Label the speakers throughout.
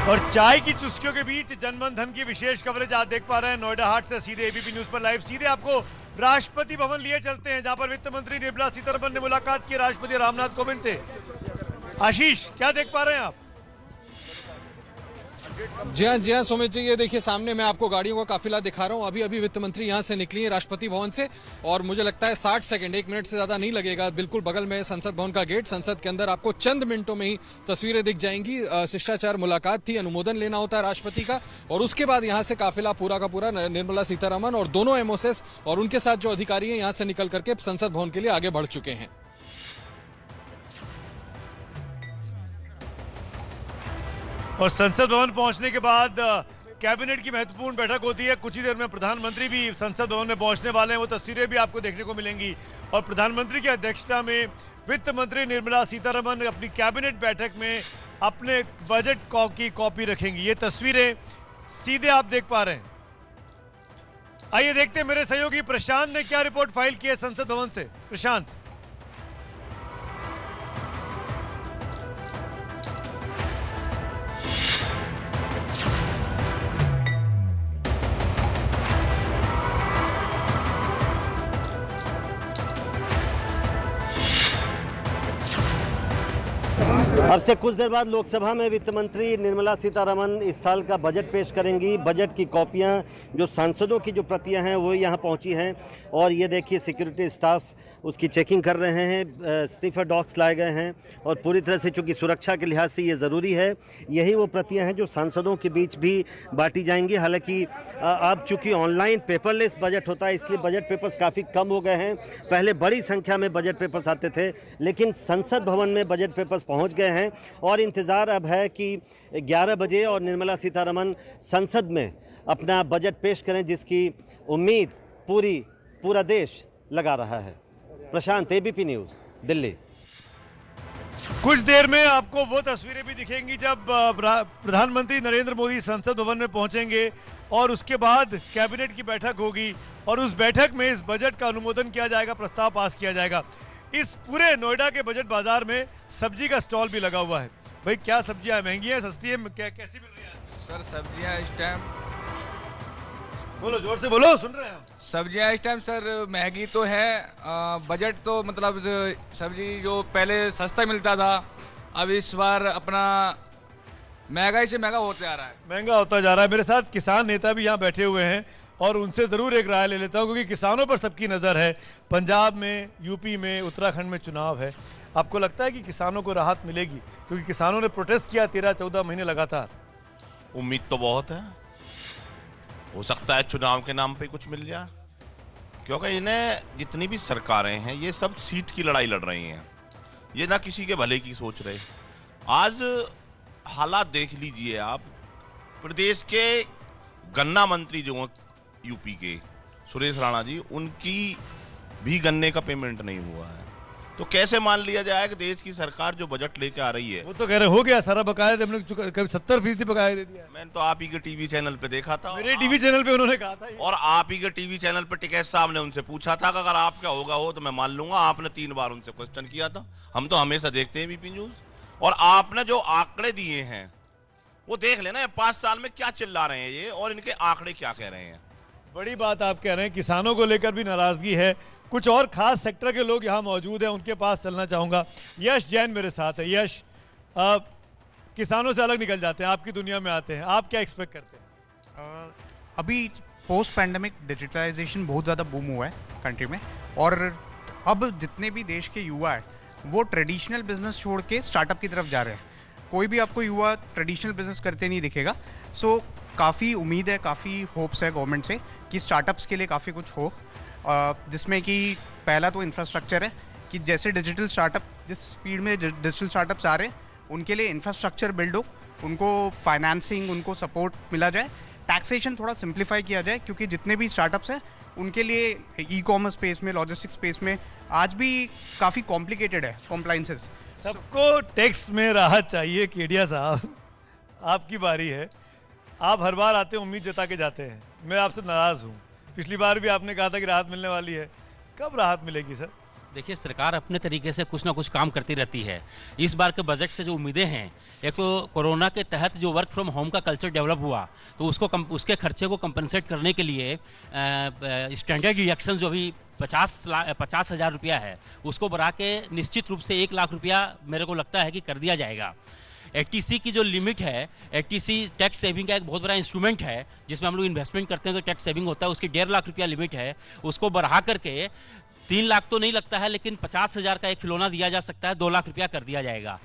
Speaker 1: और चाय की चुस्कियों के बीच जनमन धन की विशेष कवरेज आप देख पा रहे हैं नोएडा हाट से सीधे एबीपी न्यूज पर लाइव। सीधे आपको राष्ट्रपति भवन लिए चलते हैं, जहां पर वित्त मंत्री निर्मला सीतारमण ने मुलाकात की राष्ट्रपति रामनाथ कोविंद से। आशीष, क्या देख पा रहे हैं आप?
Speaker 2: जी हाँ सुमित जी, ये देखिए सामने मैं आपको गाड़ियों का काफिला दिखा रहा हूँ। अभी अभी वित्त मंत्री यहाँ से निकली है राष्ट्रपति भवन से, और मुझे लगता है 60 सेकंड, 1 मिनट से ज्यादा नहीं लगेगा। बिल्कुल बगल में संसद भवन का गेट, संसद के अंदर आपको चंद मिनटों में ही तस्वीरें दिख जाएंगी। शिष्टाचार मुलाकात थी, अनुमोदन लेना होता है राष्ट्रपति का, और उसके बाद यहाँ से काफिला पूरा का पूरा निर्मला सीतारमण और दोनों एमओएस और उनके साथ जो अधिकारी हैं यहाँ से निकल करके संसद भवन के लिए आगे बढ़ चुके हैं।
Speaker 1: और संसद भवन पहुंचने के बाद कैबिनेट की महत्वपूर्ण बैठक होती है। कुछ ही देर में प्रधानमंत्री भी संसद भवन में पहुंचने वाले हैं, वो तस्वीरें भी आपको देखने को मिलेंगी। और प्रधानमंत्री की अध्यक्षता में वित्त मंत्री निर्मला सीतारमण अपनी कैबिनेट बैठक में अपने बजट की कॉपी रखेंगी। ये तस्वीरें सीधे आप देख पा रहे हैं। आइए देखते हैं मेरे सहयोगी प्रशांत ने क्या रिपोर्ट फाइल की है संसद भवन से। प्रशांत।
Speaker 3: अब से कुछ देर बाद लोकसभा में वित्त मंत्री निर्मला सीतारमण इस साल का बजट पेश करेंगी। बजट की कॉपियां, जो सांसदों की जो प्रतियां हैं वो यहां पहुंची हैं, और ये देखिए सिक्योरिटी स्टाफ उसकी चेकिंग कर रहे हैं। स्नीफर डॉग्स लाए गए हैं, और पूरी तरह से चूंकि सुरक्षा के लिहाज से ये ज़रूरी है, यही वो प्रतियां हैं जो सांसदों के बीच भी बांटी जाएंगी। हालांकि अब चूंकि ऑनलाइन पेपरलेस बजट होता है, इसलिए बजट पेपर्स काफ़ी कम हो गए हैं। पहले बड़ी संख्या में बजट पेपर्स आते थे, लेकिन संसद भवन में बजट पेपर्स पहुँच गए हैं, और इंतज़ार अब है कि 11 बजे और निर्मला सीतारमण संसद में अपना बजट पेश करें, जिसकी उम्मीद पूरा देश लगा रहा है। प्रशांत, एबीपी न्यूज, दिल्ली।
Speaker 1: कुछ देर में आपको वो तस्वीरें भी दिखेंगी जब प्रधानमंत्री नरेंद्र मोदी संसद भवन में पहुंचेंगे, और उसके बाद कैबिनेट की बैठक होगी, और उस बैठक में इस बजट का अनुमोदन किया जाएगा, प्रस्ताव पास किया जाएगा। इस पूरे नोएडा के बजट बाजार में सब्जी का स्टॉल भी लगा हुआ है। भाई, क्या सब्जियां महंगी है, सस्ती है, कैसी मिल रही है?
Speaker 4: सर सब्जियां इस टाइम,
Speaker 1: बोलो, जोर से बोलो, सुन रहे हैं।
Speaker 4: सब्जियां इस टाइम सर महंगी तो है। बजट तो मतलब सब्जी जो पहले सस्ता मिलता था, अब इस बार अपना महंगाई से महंगा होते जा रहा है।
Speaker 1: महंगा होता जा रहा है। मेरे साथ किसान नेता भी यहाँ बैठे हुए हैं, और उनसे जरूर एक राय ले लेता हूँ, क्योंकि किसानों पर सबकी नजर है। पंजाब में, यूपी में, उत्तराखंड में चुनाव है। आपको लगता है कि किसानों को राहत मिलेगी? क्योंकि किसानों ने प्रोटेस्ट किया 13-14 महीने लगातार।
Speaker 5: उम्मीद तो बहुत है, हो सकता है चुनाव के नाम पे कुछ मिल जाए, क्योंकि इन्हें जितनी भी सरकारें हैं ये सब सीट की लड़ाई लड़ रही हैं, ये ना किसी के भले की सोच रहे। आज हालात देख लीजिए आप, प्रदेश के गन्ना मंत्री जो यूपी के सुरेश राणा जी, उनकी भी गन्ने का पेमेंट नहीं हुआ है। तो कैसे मान लिया जाए कि देश की सरकार जो बजट लेके आ रही है,
Speaker 1: वो तो कह रहे हो गया सारा बकाया, हमने कभी 70% बकाया दे दिया।
Speaker 5: मैंने तो आप ही के टीवी चैनल पे देखा था,
Speaker 1: मेरे टीवी चैनल पे उन्होंने कहा था,
Speaker 5: और आप ही के टीवी चैनल पे टिकैत साहब ने उनसे पूछा था कि अगर आपका होगा हो तो मैं मान लूंगा। आपने 3 बार उनसे क्वेश्चन किया था। हम तो हमेशा देखते हैं एबीपी न्यूज, और आपने जो आंकड़े दिए हैं वो देख लेना, 5 साल में क्या चिल्ला रहे हैं ये, और इनके आंकड़े क्या कह रहे हैं।
Speaker 1: बड़ी बात आप कह रहे हैं, किसानों को लेकर भी नाराजगी है। कुछ और खास सेक्टर के लोग यहां मौजूद हैं, उनके पास चलना चाहूंगा। यश जैन मेरे साथ है। यश, किसानों से अलग निकल जाते हैं, आपकी दुनिया में आते हैं, आप क्या एक्सपेक्ट करते हैं?
Speaker 6: अभी पोस्ट पैंडेमिक डिजिटलाइजेशन बहुत ज़्यादा बूम हुआ है कंट्री में, और अब जितने भी देश के युवा है वो ट्रेडिशनल बिजनेस छोड़ के स्टार्टअप की तरफ जा रहे हैं। कोई भी आपको युवा ट्रेडिशनल बिजनेस करते नहीं दिखेगा। सो काफ़ी उम्मीद है, काफ़ी होप्स है गवर्नमेंट से कि स्टार्टअप्स के लिए काफ़ी कुछ हो, जिसमें कि पहला तो इंफ्रास्ट्रक्चर है, कि जैसे डिजिटल स्टार्टअप, जिस स्पीड में डिजिटल स्टार्टअप्स आ रहे हैं, उनके लिए इंफ्रास्ट्रक्चर बिल्ड हो, उनको फाइनेंसिंग, उनको सपोर्ट मिला जाए, टैक्सेशन थोड़ा सिंप्लीफाई किया जाए, क्योंकि जितने भी स्टार्टअप्स हैं उनके लिए ई कॉमर्स स्पेस में, लॉजिस्टिक्स स्पेस में आज भी काफ़ी कॉम्प्लिकेटेड है कॉम्प्लाइंसेस।
Speaker 1: सबको टैक्स में राहत चाहिए। केडिया साहब, आपकी बारी है। आप हर बार आते हैं, उम्मीद जता के जाते हैं। मैं आपसे नाराज हूं। पिछली बार भी आपने कहा था कि राहत मिलने वाली है, कब राहत मिलेगी सर?
Speaker 7: देखिए, सरकार अपने तरीके से कुछ ना कुछ काम करती रहती है। इस बार के बजट से जो उम्मीदें हैं, एक तो कोरोना के तहत जो वर्क फ्रॉम होम का कल्चर डेवलप हुआ, तो उसके खर्चे को कंपनसेट करने के लिए स्टैंडर्ड डिडक्शन जो अभी 50,000 रुपया है, उसको बढ़ा के निश्चित रूप से 1 लाख रुपया मेरे को लगता है कि कर दिया जाएगा। एटीसी की जो लिमिट है, एटीसी टैक्स सेविंग का एक बहुत बड़ा इंस्ट्रूमेंट है, जिसमें हम लोग इन्वेस्टमेंट करते हैं तो टैक्स सेविंग होता है, उसकी 1.5 लाख रुपया लिमिट है, उसको बढ़ा करके 3 लाख तो नहीं लगता है, लेकिन 50,000 का एक खिलौना दिया जा सकता है, 2 लाख रुपया कर दिया जाएगा।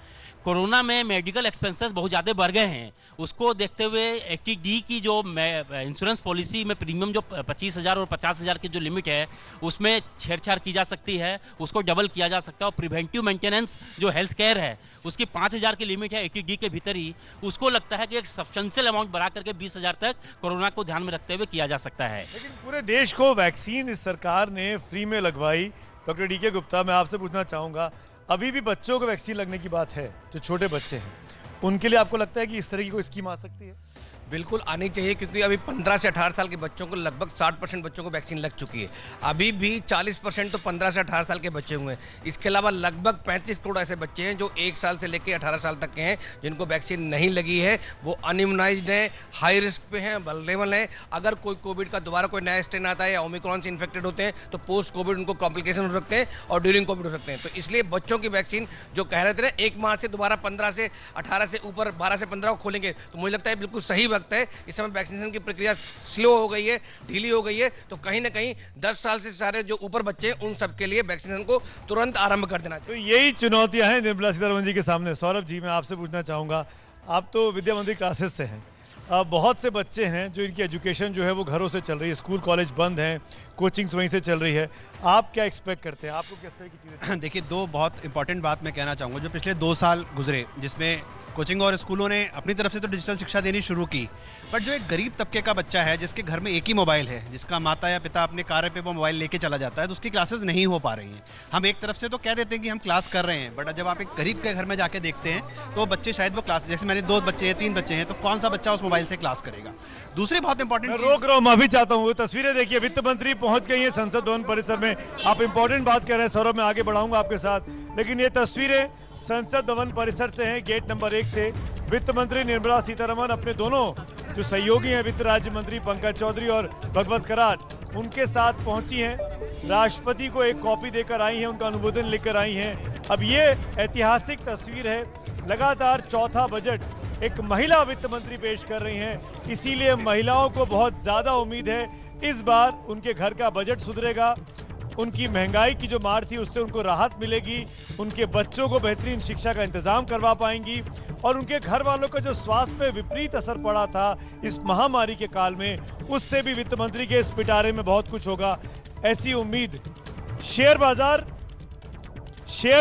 Speaker 7: कोरोना में मेडिकल एक्सपेंसेस बहुत ज़्यादा बढ़ गए हैं, उसको देखते हुए 80D की जो इंश्योरेंस पॉलिसी में प्रीमियम जो 25,000 और 50,000 की जो लिमिट है, उसमें छेड़छाड़ की जा सकती है, उसको डबल किया जा सकता है। और प्रिवेंटिव मेंटेनेंस जो हेल्थ केयर है, उसकी 5,000 की लिमिट है 80D के भीतर ही, उसको लगता है कि एक सब्सटेंशियल अमाउंट बढ़ा करके 20,000 तक कोरोना को ध्यान में रखते हुए किया जा सकता है।
Speaker 1: लेकिन पूरे देश को वैक्सीन इस सरकार ने फ्री में लगवाई। डॉक्टर DK गुप्ता, मैं आपसे पूछना चाहूंगा, अभी भी बच्चों को वैक्सीन लगने की बात है, जो छोटे बच्चे हैं, उनके लिए आपको लगता है कि इस तरह की कोई स्कीम आ सकती है?
Speaker 8: बिल्कुल आनी चाहिए, क्योंकि अभी 15 से 18 साल के बच्चों को लगभग 60% बच्चों को वैक्सीन लग चुकी है। अभी भी 40% तो 15 से 18 साल के बच्चे हुए हैं। इसके अलावा लगभग 35 करोड़ ऐसे बच्चे हैं जो 1 साल से लेकर 18 साल तक के हैं, जिनको वैक्सीन नहीं लगी है। वो अनइम्यूनाइज्ड हैं, हाई रिस्क पे हैं, वल्नरेबल हैं। अगर कोई कोविड का दोबारा कोई नया स्ट्रेन आता है या ओमिक्रॉन से इन्फेक्टेड होते हैं, तो पोस्ट कोविड उनको कॉम्प्लिकेशन हो सकते हैं और ड्यूरिंग कोविड हो सकते हैं। तो इसलिए बच्चों की वैक्सीन जो कह रहे थे 1 मार्च से दोबारा 15 से 18 से ऊपर 12 से 15 को खोलेंगे, तो मुझे लगता है बिल्कुल सही वक्त है। इस समय वैक्सीनेशन की प्रक्रिया स्लो हो गई है, ढीली हो गई है, तो कहीं ना कहीं 10 साल से सारे जो ऊपर बच्चे हैं उन सबके लिए वैक्सीनेशन को तुरंत आरंभ कर देना चाहिए।
Speaker 1: तो यही चुनौतियां हैं निर्मला सीतारमण जी के सामने। सौरभ जी, मैं आपसे पूछना चाहूंगा, आप तो विद्या मंदिर क्लासेस से हैं, बहुत से बच्चे हैं जो इनकी एजुकेशन जो है वो घरों से चल रही है, स्कूल कॉलेज बंद हैं, कोचिंग्स वहीं से चल रही है, आप क्या एक्सपेक्ट करते हैं? आपको किस तरह की चीजें?
Speaker 9: देखिए, 2 बहुत इंपॉर्टेंट बात मैं कहना चाहूँगा। जो पिछले 2 साल गुजरे, जिसमें कोचिंग और स्कूलों ने अपनी तरफ से तो डिजिटल शिक्षा देनी शुरू की, बट जो एक गरीब तबके का बच्चा है, जिसके घर में एक ही मोबाइल है, जिसका माता या पिता अपने कार्य पे वो मोबाइल लेके चला जाता है, तो उसकी क्लासेस नहीं हो पा रही हैं। हम एक तरफ से तो कह देते हैं कि हम क्लास कर रहे हैं, बट जब आप एक गरीब के घर में जाके देखते हैं तो बच्चे शायद वो क्लास, जैसे मैंने 2 बच्चे हैं, 3 बच्चे हैं, तो कौन सा बच्चा उस मोबाइल से क्लास करेगा? दूसरी बहुत इंपॉर्टेंट,
Speaker 1: रोक रहा हूं, माफी चाहता हूं, तस्वीरें देखिए, वित्त मंत्री पहुंच गई है संसद भवन परिसर में। आप इंपॉर्टेंट बात कर रहे हैं सौरभ, मैं आगे बढ़ाऊंगा आपके साथ, लेकिन ये तस्वीरें संसद भवन परिसर से हैं, गेट नंबर 1 से। वित्त मंत्री निर्मला सीतारमण अपने दोनों जो सहयोगी हैं, वित्त राज्य मंत्री पंकज चौधरी और भगवत कराट, उनके साथ पहुंची हैं। राष्ट्रपति को एक कॉपी देकर आई हैं, उनका अनुमोदन लेकर आई हैं। अब ये ऐतिहासिक तस्वीर है, लगातार चौथा बजट एक महिला वित्त मंत्री पेश कर रही हैं, इसीलिए महिलाओं को बहुत ज्यादा उम्मीद है इस बार उनके घर का बजट सुधरेगा, उनकी महंगाई की जो मार थी उससे उनको राहत मिलेगी, उनके बच्चों को बेहतरीन शिक्षा का इंतजाम करवा पाएंगी और उनके घर वालों का जो स्वास्थ्य पे विपरीत असर पड़ा था इस महामारी के काल में, उससे भी वित्त मंत्री के इस पिटारे में बहुत कुछ होगा, ऐसी उम्मीद। शेयर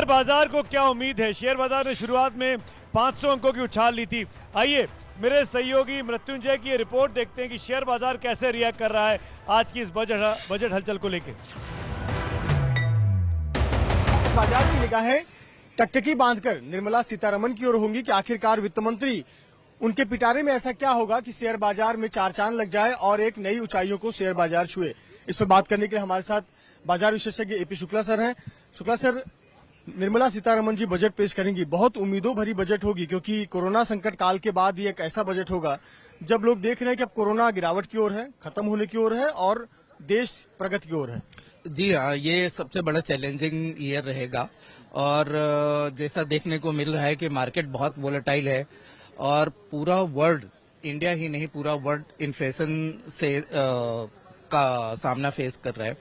Speaker 1: बाजार को क्या उम्मीद है? शेयर बाजार ने शुरुआत में 500 अंकों की उछाल ली थी। आइए मेरे सहयोगी मृत्युंजय की ये रिपोर्ट देखते हैं कि शेयर बाजार कैसे रिएक्ट कर रहा है आज की इस बजट हलचल को लेकर।
Speaker 10: बाजार की निगाहें टकटकी बांधकर निर्मला सीतारमण की ओर होंगी कि आखिरकार वित्त मंत्री, उनके पिटारे में ऐसा क्या होगा कि शेयर बाजार में 4 चांद लग जाए और एक नई ऊंचाइयों को शेयर बाजार छुए। इस पर बात करने के लिए हमारे साथ बाजार विशेषज्ञ AP शुक्ला सर हैं। शुक्ला सर, निर्मला सीतारमण जी बजट पेश करेंगी, बहुत उम्मीदों भरी बजट होगी, क्योंकि कोरोना संकट काल के बाद ये एक ऐसा बजट होगा जब लोग देख रहे हैं कि अब कोरोना गिरावट की ओर है, खत्म होने की ओर है और देश प्रगति की ओर है।
Speaker 11: जी हाँ, ये सबसे बड़ा चैलेंजिंग ईयर रहेगा और जैसा देखने को मिल रहा है कि मार्केट बहुत वोलेटाइल है और पूरा वर्ल्ड, इंडिया ही नहीं पूरा वर्ल्ड इन्फ्लेशन से का सामना फेस कर रहा है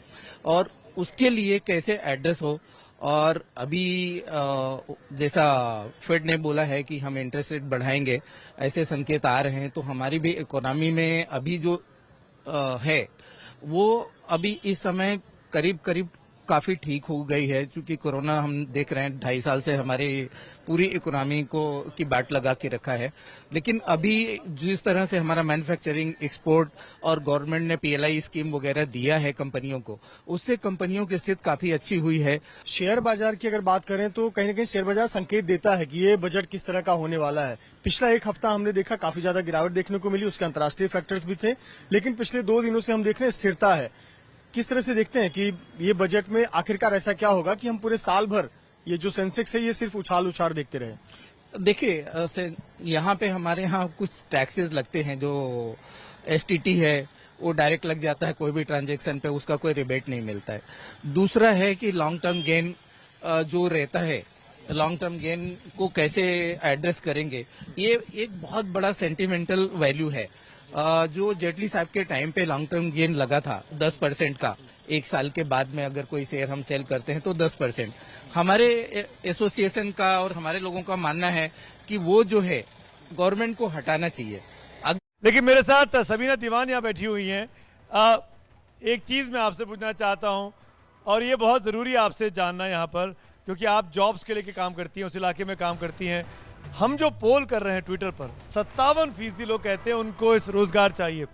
Speaker 11: और उसके लिए कैसे एड्रेस हो। और अभी जैसा फेड ने बोला है कि हम इंटरेस्ट रेट बढ़ाएंगे, ऐसे संकेत आ रहे हैं, तो हमारी भी इकोनॉमी में अभी जो है वो अभी इस समय करीब करीब काफी ठीक हो गई है, क्योंकि कोरोना हम देख रहे हैं 2.5 साल से हमारी पूरी इकोनॉमी को की बाट लगा के रखा है। लेकिन अभी जिस तरह से हमारा मैन्युफैक्चरिंग, एक्सपोर्ट और गवर्नमेंट ने PLI स्कीम वगैरह दिया है कंपनियों को, उससे कंपनियों की स्थिति काफी अच्छी हुई है।
Speaker 10: शेयर बाजार की अगर बात करें तो कहीं न कहीं शेयर बाजार संकेत देता है कि ये बजट किस तरह का होने वाला है। पिछला 1 हफ्ता हमने देखा काफी ज्यादा गिरावट देखने को मिली, उसके अंतर्राष्ट्रीय फैक्टर्स भी थे, लेकिन पिछले 2 दिनों से हम देख रहे हैं स्थिरता है। किस तरह से देखते हैं कि ये बजट में आखिरकार ऐसा क्या होगा कि हम पूरे साल भर ये जो सेंसेक्स है ये सिर्फ उछाल उछाल देखते रहे?
Speaker 11: देखिए, यहाँ पे हमारे यहाँ कुछ टैक्सेस लगते हैं, जो एसटीटी है वो डायरेक्ट लग जाता है, कोई भी ट्रांजैक्शन पे उसका कोई रिबेट नहीं मिलता है। दूसरा है कि लॉन्ग टर्म गेन जो रहता है, लॉन्ग टर्म गेन को कैसे एड्रेस करेंगे, ये एक बहुत बड़ा सेंटिमेंटल वैल्यू है। जो जेटली साहब के टाइम पे लॉन्ग टर्म गेन लगा था 10% का, एक साल के बाद में अगर कोई शेयर हम सेल करते हैं तो 10%। हमारे एसोसिएशन का और हमारे लोगों का मानना है कि वो जो है गवर्नमेंट को हटाना चाहिए।
Speaker 1: लेकिन मेरे साथ सबीना दीवान यहाँ बैठी हुई हैं। एक चीज मैं आपसे पूछना चाहता हूँ, और ये बहुत जरूरी है आपसे जानना यहाँ पर, क्योंकि आप जॉब्स के लेके काम करती हैं, उस इलाके में काम करती हैं। हम जो पोल कर रहे हैं ट्विटर पर, 57% लोग कहते हैं उनको इस रोजगार चाहिए।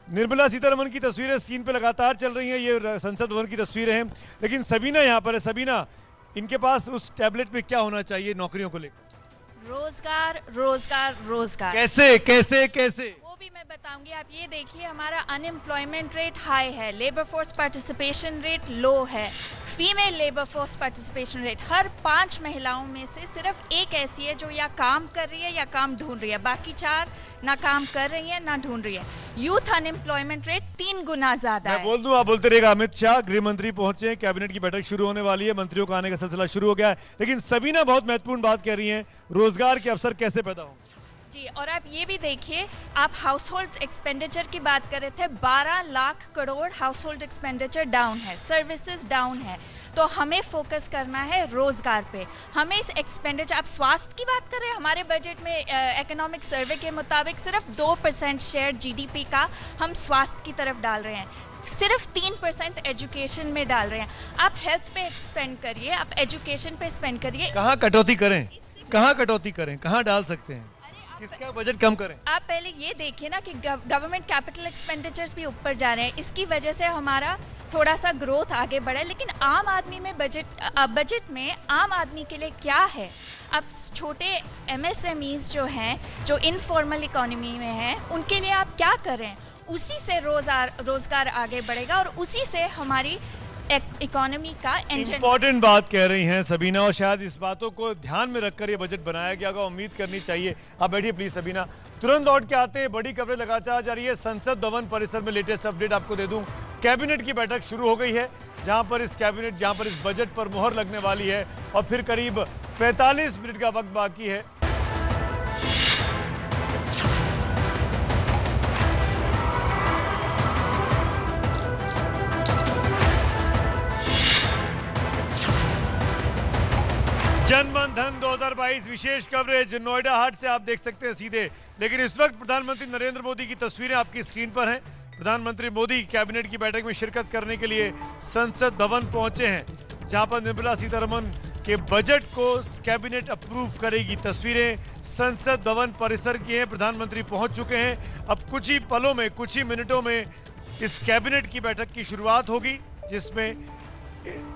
Speaker 1: निर्मला सीतारमण की तस्वीरें स्क्रीन पे लगातार चल रही हैं, ये संसद भवन की तस्वीरें हैं, लेकिन सबीना यहाँ पर है। सबीना, इनके पास उस टैबलेट में क्या होना चाहिए नौकरियों को लेकर?
Speaker 12: रोजगार रोजगार रोजगार।
Speaker 1: कैसे कैसे कैसे
Speaker 12: वो भी मैं बताऊंगी। आप ये देखिए, हमारा अनएम्प्लॉयमेंट रेट हाई है, labour force participation rate low है, female labour force participation rate, हर 5 महिलाओं में से सिर्फ एक ऐसी है जो या काम कर रही है या काम ढूंढ रही है, बाकी 4 ना काम कर रही है ना ढूंढ रही है। यूथ अनएम्प्लॉयमेंट रेट 3 गुना ज्यादा है।
Speaker 1: मैं बोल दूं, आप बोलते रहेगा। अमित शाह गृह मंत्री पहुंचे, कैबिनेट की बैठक शुरू होने वाली है, मंत्रियों का आने का सिलसिला शुरू हो गया है, लेकिन सबीना बहुत महत्वपूर्ण बात कह रही है, रोजगार के अवसर कैसे पैदा होंगे।
Speaker 12: जी, और आप ये भी देखिए, आप हाउस होल्ड एक्सपेंडिचर की बात कर रहे थे, 12 lakh crore house hold expenditure down है, सर्विसेज डाउन है, तो हमें फोकस करना है रोजगार पे। हमें इस एक्सपेंडिचर, आप स्वास्थ्य की बात कर रहे हैं, हमारे बजट में इकोनॉमिक सर्वे के मुताबिक सिर्फ 2% शेयर जीडीपी का हम स्वास्थ्य की तरफ डाल रहे हैं, सिर्फ 3% एजुकेशन में डाल रहे हैं। आप हेल्थ पे स्पेंड करिए, आप एजुकेशन पे स्पेंड करिए।
Speaker 1: कहाँ कटौती करें, कहाँ कटौती करें, कहाँ डाल सकते हैं, किसका बजट कम करें?
Speaker 12: आप पहले ये देखिए ना कि गवर्नमेंट कैपिटल एक्सपेंडिचर्स भी ऊपर जा रहे हैं, इसकी वजह से हमारा थोड़ा सा ग्रोथ आगे बढ़ा है। लेकिन आम आदमी में बजट में आम आदमी के लिए क्या है? अब छोटे एमएसएमईज जो हैं, जो इनफॉर्मल इकोनॉमी में हैं, उनके लिए आप क्या करें? उसी से रोजगार आगे बढ़ेगा और उसी से हमारी इकोनॉमी का इंजन।
Speaker 1: इंपॉर्टेंट बात कह रही हैं सबीना, और शायद इस बातों को ध्यान में रखकर ये बजट बनाया गया होगा, उम्मीद करनी चाहिए। आप बैठिए प्लीज सबीना। तुरंत लौट के आते हैं, बड़ी खबरें लगातार जा रही है। संसद भवन परिसर में लेटेस्ट अपडेट आपको दे दूं, कैबिनेट की बैठक शुरू हो गई है, जहां पर इस बजट पर मुहर लगने वाली है, और फिर करीब 45 मिनट का वक्त बाकी है। जनमन धन 2022 विशेष कवरेज नोएडा हाट से आप देख सकते हैं सीधे। लेकिन इस वक्त प्रधानमंत्री नरेंद्र मोदी की तस्वीरें आपकी स्क्रीन पर हैं। प्रधानमंत्री मोदी कैबिनेट की बैठक में शिरकत करने के लिए संसद भवन पहुंचे हैं, जहां पर निर्मला सीतारमण के बजट को कैबिनेट अप्रूव करेगी। तस्वीरें संसद भवन परिसर की हैं, प्रधानमंत्री पहुंच चुके हैं। अब कुछ ही पलों में, कुछ ही मिनटों में इस कैबिनेट की बैठक की शुरुआत होगी, जिसमें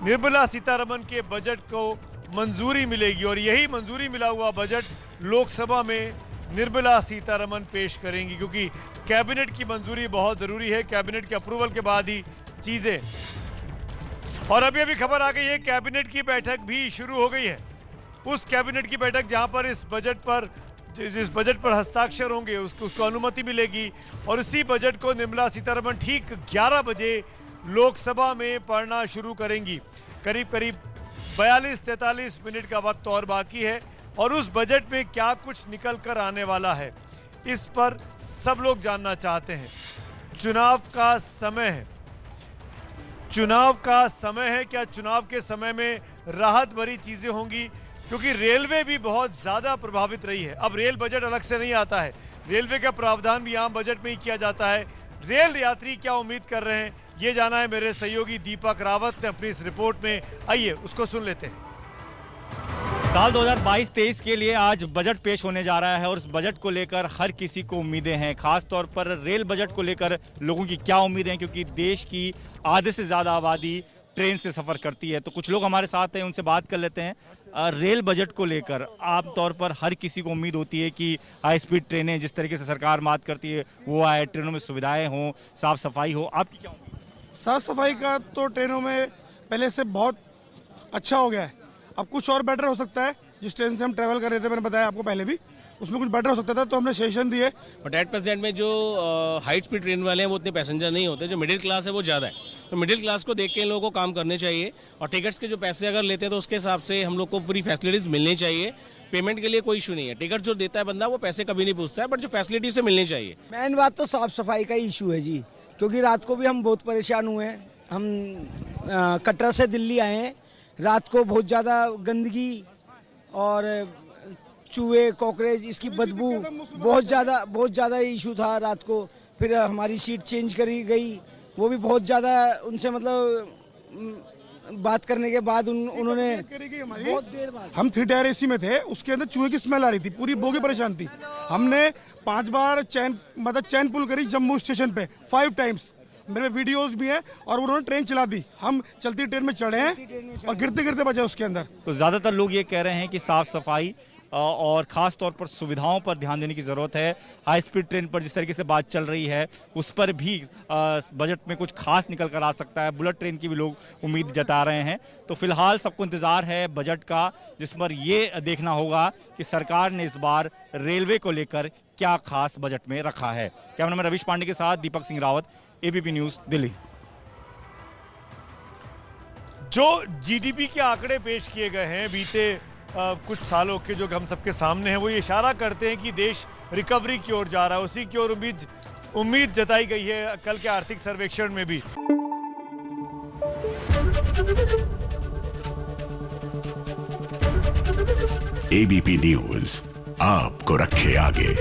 Speaker 1: निर्मला सीतारमण के बजट को मंजूरी मिलेगी, और यही मंजूरी मिला हुआ बजट लोकसभा में निर्मला सीतारमण पेश करेंगी, क्योंकि कैबिनेट की मंजूरी बहुत जरूरी है। कैबिनेट के अप्रूवल के बाद ही चीजें। और अभी अभी खबर आ गई है, कैबिनेट की बैठक भी शुरू हो गई है। उस कैबिनेट की बैठक जहां पर इस बजट पर हस्ताक्षर होंगे, उसको अनुमति मिलेगी, और इसी बजट को निर्मला सीतारमण ठीक 11 बजे लोकसभा में पढ़ना शुरू करेंगी। करीब करीब 42-43 मिनट का वक्त और बाकी है, और उस बजट में क्या कुछ निकल कर आने वाला है, इस पर सब लोग जानना चाहते हैं। चुनाव का समय है, चुनाव का समय है, क्या चुनाव के समय में राहत भरी चीजें होंगी? क्योंकि रेलवे भी बहुत ज्यादा प्रभावित रही है। अब रेल बजट अलग से नहीं आता है, रेलवे का प्रावधान भी आम बजट में ही किया जाता है। रेल यात्री क्या उम्मीद कर रहे हैं, ये जाना है मेरे सहयोगी दीपक रावत ने अपनी इस रिपोर्ट में। आइए उसको सुन लेते हैं।
Speaker 13: साल 2022-23 के लिए आज बजट पेश होने जा रहा है, और इस बजट को लेकर हर किसी को उम्मीदें हैं। खास तौर पर रेल बजट को लेकर लोगों की क्या उम्मीदें हैं, क्योंकि देश की आधे से ज़्यादा आबादी ट्रेन से सफ़र करती है। तो कुछ लोग हमारे साथ हैं, उनसे बात कर लेते हैं। रेल बजट को लेकर आमतौर पर हर किसी को उम्मीद होती है कि हाई स्पीड ट्रेनें, जिस तरीके से सरकार बात करती है वो आए, ट्रेनों में सुविधाएँ हों, साफ़ सफाई हो। आपकी क्या उम्मीद?
Speaker 14: साफ सफाई का तो ट्रेनों में पहले से बहुत अच्छा हो गया है। अब कुछ और बेटर हो सकता है। जिस ट्रेन से हम ट्रैवल कर रहे थे, मैंने बताया आपको पहले भी, उसमें कुछ बेटर हो सकता था, तो हमने सेशन दिए।
Speaker 15: बट एट प्रेजेंट में जो हाई स्पीड ट्रेन वाले हैं वो उतने पैसेंजर नहीं होते, जो मिडिल क्लास है वो ज़्यादा है। तो मिडिल क्लास को देख के इन लोगों को काम करने चाहिए, और टिकट्स के जो पैसे अगर लेते हैं तो उसके हिसाब से हम लोग को पूरी फैसिलिटीज़ मिलनी चाहिए। पेमेंट के लिए कोई इशू नहीं है, टिकट जो देता है बंदा वो पैसे कभी नहीं पूछता है, बट जो फैसिलिटी से मिलनी चाहिए।
Speaker 16: मेन बात तो साफ सफाई का इशू है जी, क्योंकि रात को भी हम बहुत परेशान हुए हैं। हम कटरा से दिल्ली आए हैं, रात को बहुत ज़्यादा गंदगी और चूहे कॉकरोच इसकी बदबू बहुत ज़्यादा इशू था रात को। फिर हमारी सीट चेंज करी गई, वो भी बहुत ज़्यादा उनसे मतलब बात करने के बाद उन्होंने बहुत देर बाद,
Speaker 14: हम 3 टायर एसी में थे, उसके अंदर चूहे की स्मेल आ रही थी, पूरी बोगी परेशान थी। हमने 5 बार चैन पुल करी जम्मू स्टेशन पे 5 टाइम्स, मेरे वीडियोस भी हैं, और उन्होंने ट्रेन चला दी। हम चलती ट्रेन में चढ़े हैं और गिरते गिरते बचे उसके अंदर।
Speaker 13: तो ज़्यादातर लोग ये कह रहे हैं कि साफ़ सफाई और ख़ास तौर पर सुविधाओं पर ध्यान देने की ज़रूरत है। हाई स्पीड ट्रेन पर जिस तरीके से बात चल रही है उस पर भी बजट में कुछ खास निकल कर आ सकता है। बुलेट ट्रेन की भी लोग उम्मीद जता रहे हैं। तो फिलहाल सबको इंतज़ार है बजट का, जिस पर ये देखना होगा कि सरकार ने इस बार रेलवे को लेकर क्या खास बजट में रखा है। कैमरामैन रवीश पांडे के साथ दीपक सिंह रावत, एबीपी न्यूज़, दिल्ली।
Speaker 1: जो जीडीपी के आंकड़े पेश किए गए हैं बीते कुछ सालों के, जो हम सबके सामने हैं, वो ये इशारा करते हैं कि देश रिकवरी की ओर जा रहा है। उसी की ओर उम्मीद जताई गई है कल के आर्थिक सर्वेक्षण में भी।
Speaker 17: एबीपी न्यूज़ आपको रखे आगे।